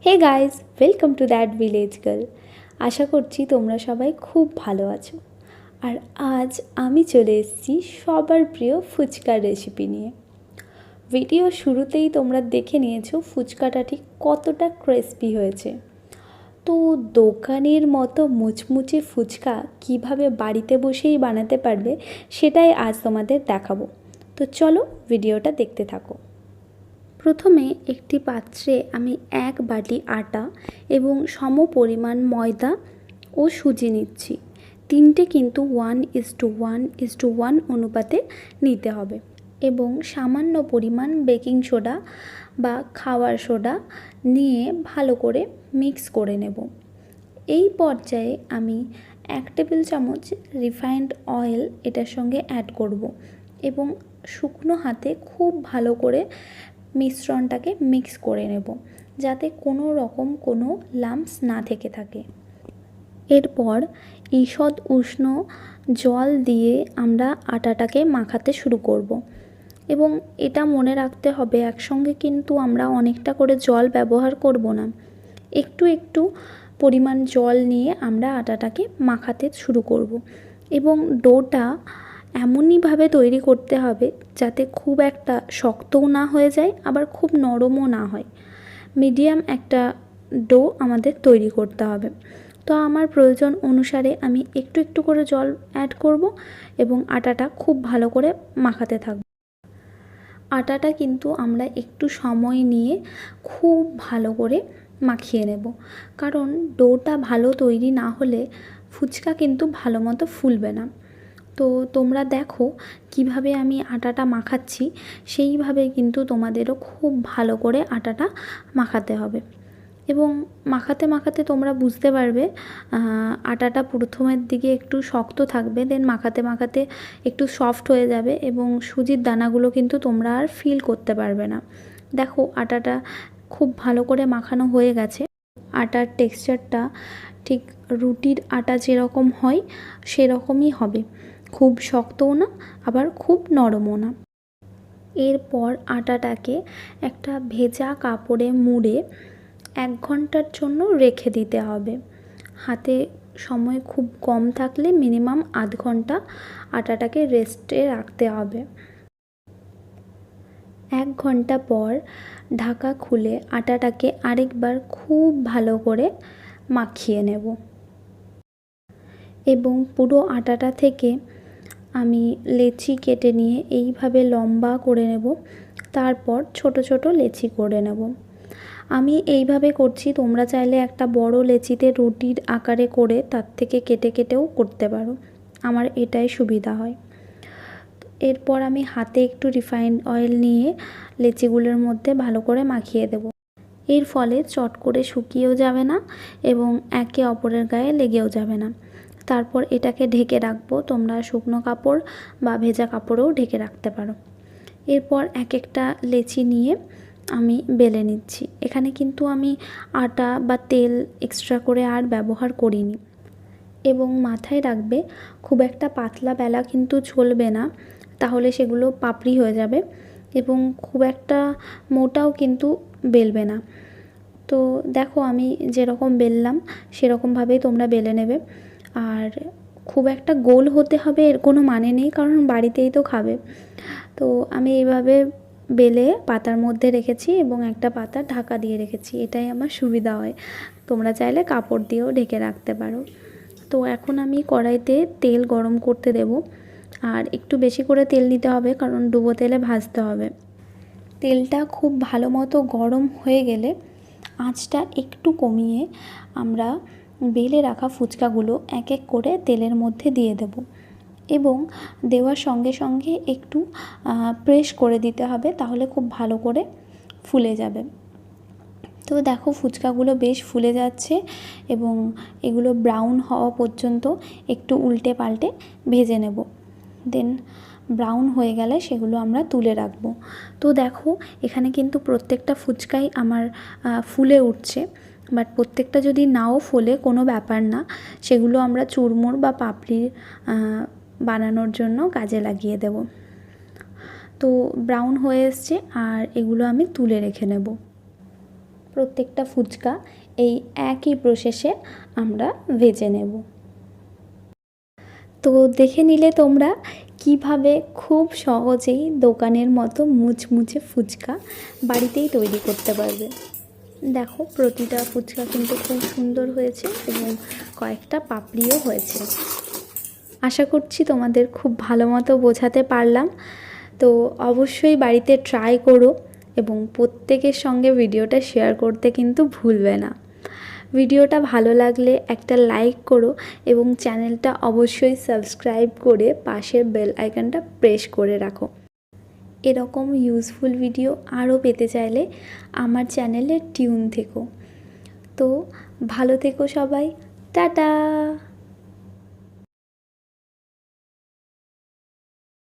Hey guys, welcome to that village girl. আশা করছি তোমরা সবাই খুব ভালো আছো। আর আজ আমি চলে এসেছি সবার প্রিয় ফুচকার রেসিপি নিয়ে। ভিডিও শুরুতেই তোমরা দেখে নিয়েছো ফুচকাটা ঠিক কতটা ক্রিস্পি হয়েছে। তো দোকানের মতো মুচমুচে ফুচকা কিভাবে বাড়িতে বসেই বানাতে পারবে সেটাই আজ তোমাদের দেখাবো। তো চলো ভিডিওটা দেখতে থাকো। প্রথমে একটি পাত্রে আমি 1 বাটি আটা এবং সম পরিমাণ ময়দা ও সুজি নিচ্ছি। তিনটে কিন্তু 1:1:1 অনুপাতে নিতে হবে এবং সামান্য পরিমাণ বেকিং সোডা বা খাওয়ার সোডা নিয়ে ভালো করে মিক্স করে নেব। এই পর্যায়ে আমি 1 টেবিল চামচ রিফাইন্ড অয়েল এটার সঙ্গে অ্যাড করব এবং শুকনো হাতে খুব ভালো করে মিশ্রণটাকে মিক্স করে নেব যাতে কোনো রকম কোনো লাম্পস না থেকে থাকে। এরপর ঈষৎ উষ্ণ জল দিয়ে আমরা আটাটাকে মাখাতে শুরু করব এবং এটা মনে রাখতে হবে একসঙ্গে কিন্তু আমরা অনেকটা করে জল ব্যবহার করব না। একটু একটু পরিমাণ জল নিয়ে আমরা আটাটাকে মাখাতে শুরু করব এবং ডোটা এমনইভাবে তৈরি করতে হবে যাতে খুব একটা শক্তও না হয়ে যায় আবার খুব নরমও না হয়। মিডিয়াম একটা ডো আমাদের তৈরি করতে হবে। তো আমার প্রয়োজন অনুসারে আমি একটু একটু করে জল অ্যাড করব এবং আটাটা খুব ভালো করে মাখাতে থাকব। আটাটা কিন্তু আমরা একটু সময় নিয়ে খুব ভালো করে মাখিয়ে নেব, কারণ ডোটা ভালো তৈরি না হলে ফুচকা কিন্তু ভালো মতো ফুলবে না। তো তোমরা দেখো কিভাবে আমি আটাটা মাখাচ্ছি, সেইভাবে কিন্তু তোমাদেরও খুব ভালো করে আটাটা মাখাতে হবে এবং মাখাতে মাখাতে তোমরা বুঝতে পারবে আটাটা প্রথমের দিকে একটু শক্ত থাকবে, দেন মাখাতে মাখাতে একটু সফট হয়ে যাবে এবং সুজির দানাগুলো কিন্তু তোমরা আর ফিল করতে পারবে না। দেখো আটাটা খুব ভালো করে মাখানো হয়ে গেছে। আটার টেক্সচারটা ঠিক রুটির আটা যেরকম হয় সেরকমই হবে, খুব শক্তও না আবার খুব নরমও না। এরপর আটাটাকে একটা ভেজা কাপড়ে মুড়ে 1 ঘন্টার জন্য রেখে দিতে হবে। হাতে সময় খুব কম থাকলে মিনিমাম আধ ঘন্টা আটাটাকে রেস্টে রাখতে হবে। 1 ঘন্টা পর ঢাকা খুলে আটাটাকে আরেকবার খুব ভালো করে মাখিয়ে নেব এবং পুরো আটাটা থেকে আমি লেচি কেটে নিয়ে এইভাবে লম্বা করে নেব, তারপর ছোট ছোট লেচি করে নেব। আমি এইভাবে করছি, তোমরা চাইলে একটা বড় লেচিতে রুটির আকারে করে তার থেকে কেটে কেটেও করতে পারো, আমার এটাই সুবিধা হয়। এরপর আমি হাতে একটু রিফাইন্ড অয়েল নিয়ে লেচিগুলোর মধ্যে ভালো করে মাখিয়ে দেব। এর ফলে চট করে শুকিয়েও যাবে না এবং একে অপরের গায়ে লেগেও যাবে না। তারপর এটাকে ঢেকে রাখবো, তোমরা শুকনো কাপড় বা ভেজা কাপড়েও ঢেকে রাখতে পারো। এরপর এক একটা লেচি নিয়ে আমি বেলে নিচ্ছি। এখানে কিন্তু আমি আটা বা তেল এক্সট্রা করে আর ব্যবহার করিনি এবং মাথায় রাখবে খুব একটা পাতলা বেলা কিন্তু চলবে না, তাহলে সেগুলো পাপড়ি হয়ে যাবে এবং খুব একটা মোটাও কিন্তু বেলবে না। তো দেখো আমি যেরকম বেললাম সেরকমভাবেই তোমরা বেলে নেবে। আর খুব একটা গোল হতে হবে এর কোনো মানে নেই, কারণ বাড়িতেই তো খাবে। তো আমি এইভাবে বেলে পাতার মধ্যে রেখেছি এবং একটা পাতা ঢাকা দিয়ে রেখেছি, এটাই আমার সুবিধা হয়। তোমরা চাইলে কাপড় দিয়েও ঢেকে রাখতে পারো। তো এখন আমি কড়াইতে তেল গরম করতে দেব, আর একটু বেশি করে তেল নিতে হবে কারণ ডুবো তেলে ভাজতে হবে। তেলটা খুব ভালো মতো গরম হয়ে গেলে আঁচটা একটু কমিয়ে আমরা বেলে রাখা ফুচকাগুলো এক এক করে তেলের মধ্যে দিয়ে দেব এবং দেওয়ার সঙ্গে সঙ্গে একটু প্রেস করে দিতে হবে, তাহলে খুব ভালো করে ফুলে যাবে। তো দেখো ফুচকাগুলো বেশ ফুলে যাচ্ছে এবং এগুলো ব্রাউন হওয়া পর্যন্ত একটু উল্টে পাল্টে ভেজে নেব। দেন ব্রাউন হয়ে গেলে সেগুলো আমরা তুলে রাখবো। তো দেখো এখানে কিন্তু প্রত্যেকটা ফুচকাই আমার ফুলে উঠছে, বাট প্রত্যেকটা যদি নাও ফোলে কোনো ব্যাপার না, সেগুলো আমরা চুরমুর বা পাপড়ি বানানোর জন্য কাজে লাগিয়ে দেব। তো ব্রাউন হয়ে এসছে, আর এগুলো আমি তুলে রেখে নেব। প্রত্যেকটা ফুচকা এই একই প্রসেসে আমরা ভেজে নেব। তো দেখে নিলে তোমরা কিভাবে খুব সহজেই দোকানের মতো মুচমুচে ফুচকা বাড়িতেই তৈরি করতে পারবে। দেখো, প্রতিটা ফুচকা কিন্তু খুব সুন্দর হয়েছে এবং কয়েকটা পাপড়িও হয়েছে। আশা করছি তোমাদের খুব ভালো মতো বোঝাতে পারলাম। তো অবশ্যই বাড়িতে ট্রাই করো এবং প্রত্যেকের সঙ্গে ভিডিওটা শেয়ার করতে কিন্তু ভুলবে না। ভিডিওটা ভালো লাগলে একটা লাইক করো এবং চ্যানেলটা অবশ্যই সাবস্ক্রাইব করে পাশের বেল আইকনটা প্রেস করে রাখো। এরকম ইউজফুল ভিডিও আরও পেতে চাইলে আমার চ্যানেলে টিউন থেকো। তো ভালো থেকো সবাই, টাটা।